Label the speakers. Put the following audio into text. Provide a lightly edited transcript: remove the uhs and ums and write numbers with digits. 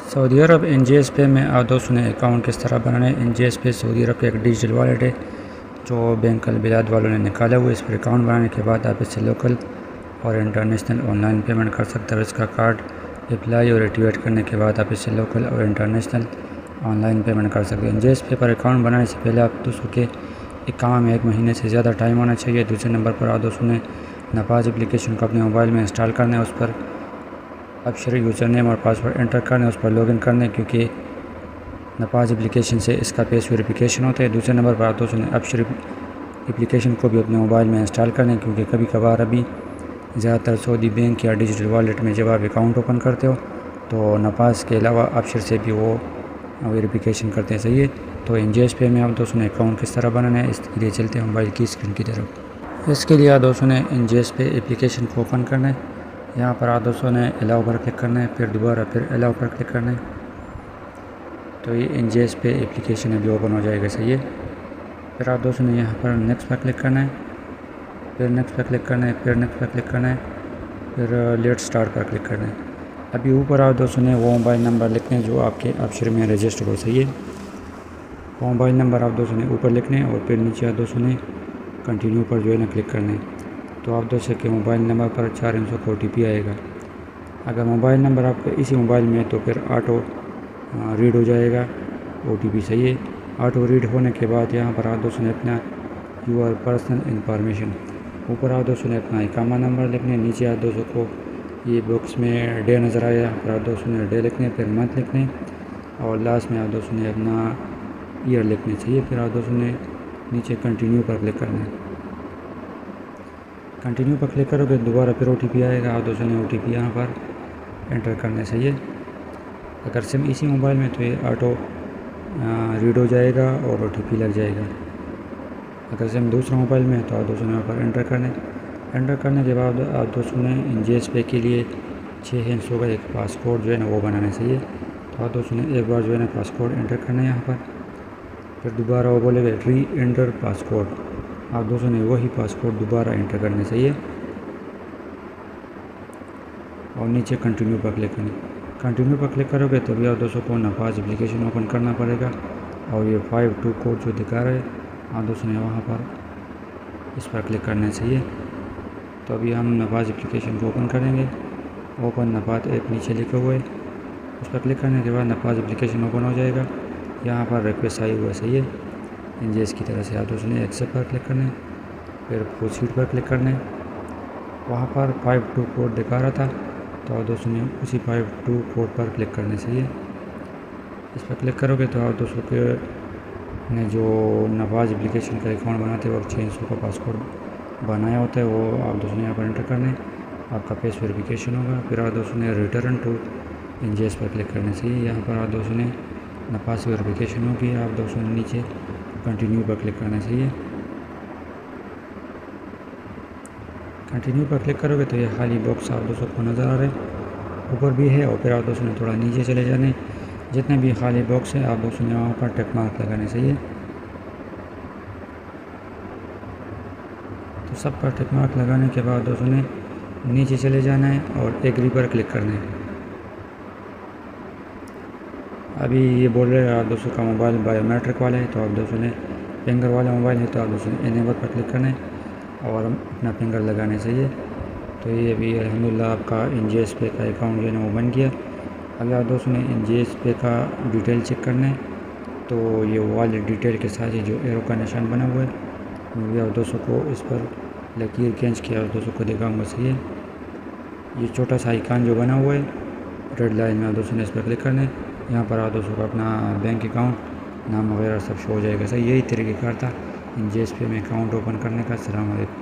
Speaker 1: سعودی عرب NGS پے میں آپ دوستوں نے اکاؤنٹ کس طرح بنانا ہے۔ NGS پے سعودی عرب کا ایک ڈیجیٹل والیٹ ہے جو بینک البلاد والوں نے نکالا ہوا ہے۔ اس پر اکاؤنٹ بنانے کے بعد آپ اس سے لوکل اور انٹرنیشنل آن لائن پیمنٹ کر سکتے ہیں۔ اس کا کارڈ اپلائی اور ایکٹیویٹ کرنے کے بعد آپ اس سے لوکل اور انٹرنیشنل آن لائن پیمنٹ کر سکتے ہیں۔ NGS پے پر اکاؤنٹ بنانے سے پہلے آپ دوستوں کے اقامہ میں 1 مہینے سے زیادہ ٹائم ہونا چاہیے۔ دوسرے نمبر پر آپ دوستوں نے نفاذ اپلیکیشن کو اپنے موبائل میں انسٹال کرنا ہے۔ اس پر ابشر یوزر نیم اور پاسورڈ انٹر کرنا ہے، اس پر لاگ ان کرنا ہے کیونکہ نفاذ اپلیکیشن سے اس کا پیس ویریفیکیشن ہوتا ہے۔ دوسرے نمبر پر آپ دوستوں نے ابشر اپلیکیشن کو بھی اپنے موبائل میں انسٹال کرنا ہے کیونکہ کبھی کبھار ابھی زیادہ تر سعودی بینک یا ڈیجیٹل والیٹ میں جب آپ اکاؤنٹ اوپن کرتے ہو تو نفاذ کے علاوہ ابشر سے بھی وہ ویریفیکیشن کرتے ہیں، صحیح ہے۔ تو NGS پے میں آپ دوستوں نے اکاؤنٹ کس طرح بنانا ہے اس کے لیے چلتے ہیں موبائل کی اسکرین کی طرف۔ اس کے لیے آپ دوستوں نے NGS پے اپلیکیشن کو اوپن کرنا ہے۔ یہاں پر آپ دوستوں نے الاؤ پر کلک کرنا ہے، پھر دوبارہ الاؤ پر کلک کرنا ہے تو یہ NGS پے اپلیکیشن ابھی اوپن ہو جائے گا، صحیح ہے۔ پھر آپ دوستوں نے یہاں پر نیکسٹ پر کلک کرنا ہے، پھر نیکسٹ پر کلک کرنا ہے، پھر نیکسٹ پر کلک کرنا ہے، پھر لیٹ سٹارٹ پر کلک کرنا ہے۔ ابھی اوپر آپ دوستوں نے وہ موبائل نمبر لکھنے ہیں جو آپ کے ابشر میں رجسٹر ہو، صحیح ہے۔ وہ موبائل نمبر آپ دوستوں نے اوپر لکھنے ہیں اور پھر نیچے آپ دوستوں نے کنٹینیو پر جو ہے نا کلک کرنا ہے تو آپ دوستوں کے موبائل نمبر پر 4 ہندسوں کا OTP آئے گا۔ اگر موبائل نمبر آپ کا اسی موبائل میں ہے تو پھر آٹو ریڈ ہو جائے گا OTP، صحیح ہے۔ آٹو ریڈ ہونے کے بعد یہاں پر آپ دوستوں نے اپنا یور پرسنل انفارمیشن، اوپر آپ دوستوں نے اپنا اقامہ نمبر لکھنے، نیچے آپ دوستوں کو یہ باکس میں ڈے نظر آیا، پھر آپ دوستوں نے ڈے لکھنے، پھر منتھ لکھنے اور لاسٹ میں آپ دوستوں نے اپنا ایئر لکھنے، چاہیے۔ پھر آپ دوستوں نے نیچے کنٹینیو پر کلک کرنا ہے۔ کنٹینیو پر کلک کرو گے دوبارہ پھر OTP آئے گا، آپ دوستوں نے OTP یہاں پر انٹر کرنا ہے، صحیح ہے۔ اگر سم اسی موبائل میں تو یہ آٹو ریڈ ہو جائے گا اور OTP لگ جائے گا۔ اگر سم دوسرا موبائل میں ہے تو آپ دوستوں نے یہاں پر انٹر کرنا ہے۔ انٹر کرنے کے بعد آپ دوستوں نے NGS پے کے لیے 6 ہندسوں کا ایک پاسکوڈ جو ہے نا وہ بنانا ہے، صحیح ہے۔ تو آپ دوستوں نے ایک بار جو ہے نا پاسکوڈ انٹر کرنا ہے یہاں پر، پھر دوبارہ وہ بولے گا ری انٹر پاسکوڈ، آپ دوستوں نے وہی پاسکوڈ دوبارہ انٹر کرنا ہے، صحیح ہے، اور نیچے کنٹینیو پر کلک کرنا ہے۔ کنٹینیو پر کلک کرو گے تو بھی آپ دوستوں کو نفاذ اپلیکیشن اوپن کرنا پڑے گا اور یہ 52 کوڈ جو دکھا رہا ہے آپ دوستوں نے وہاں پر اس پر کلک کرنا ہے، صحیح ہے۔ تو ابھی ہم نفاذ اپلیکیشن کو اوپن کریں گے، اوپن نفاذ ایپ نیچے لکھا ہوا ہے، اس پر کلک کرنے کے بعد نفاذ اپلیکیشن اوپن ہو جائے گا۔ یہاں پر ریکویسٹ آئی ہوا ہے، صحیح ہے، NGS کی طرف سے آپ دوستوں نے ایکسیپٹ پر کلک کرنا ہے، پھر پروسیڈ پر کلک کرنا ہے۔ وہاں پر 52 کوڈ دکھا رہا تھا تو آپ دوستوں نے اسی 52 کوڈ پر کلک کرنا ہے، صحیح ہے۔ اس پر کلک کرو گے تو آپ دوستوں کے نے جو نفاذ اپلیکیشن کا اکاؤنٹ بناتے ہیں اور 600 کا پاسکوڈ بنایا ہوتا ہے وہ آپ دوستوں نے یہاں پر انٹر کرنا ہے، آپ کا پیس ویریفیکیشن ہوگا۔ پھر آپ دوستوں نے ریٹرن ٹو NGS پر کلک کرنا ہے، صحیح ہے۔ یہاں پر آپ دوستوں نے نفاذ ویریفیکیشن ہوگی، آپ دوستوں نے نیچے کنٹینیو پر کلک کرنا ہے، صحیح ہے۔ کنٹینیو پر کلک کرو گے تو یہ خالی باکس آپ دوستوں کو نظر آ رہا ہے، اوپر بھی ہے اور پھر آپ دوستوں نے تھوڑا نیچے چلے جانے، جتنے بھی خالی باکس ہے آپ دوستوں نے وہاں پر ٹک مارک لگانے، صحیح ہے۔ تو سب پر ٹک مارک لگانے کے بعد دوستوں نے نیچے چلے جانا ہے اور ایگری پر کلک کرنا ہے۔ ابھی یہ بول رہے ہیں آپ دوستوں کا موبائل بایو میٹرک والا ہے تو آپ دوستوں نے فنگر والا موبائل ہے تو آپ دوستوں نے انیبل پر کلک کرنا ہے اور اپنا فنگر لگانا ہے، صحیح ہے۔ تو یہ ابھی الحمدللہ آپ کا NGS پے کا اکاؤنٹ جو ہے نا وہ بن گیا۔ ابھی آپ دوستوں نے NGS پے کا ڈیٹیل چیک کرنا ہے تو یہ والیٹ ڈیٹیل کے ساتھ جو ایرو کا نشان بنا ہوا ہے وہ آپ دوستوں کو اس پر لکیر کھینچ کے آپ دوستوں کو دکھاؤں گا، صحیح ہے۔ یہ چھوٹا سا آئیکن جو بنا ہوا ہے ریڈ لائن میں آپ دوستوں نے اس پر کلک کرنا ہے، یہاں پر آپ دوستوں کو اپنا بینک اکاؤنٹ نام وغیرہ سب شو ہو جائے گا، صحیح۔ یہی طریقہ کار تھا NGS پے میں اکاؤنٹ اوپن کرنے کا۔ السلام علیکم۔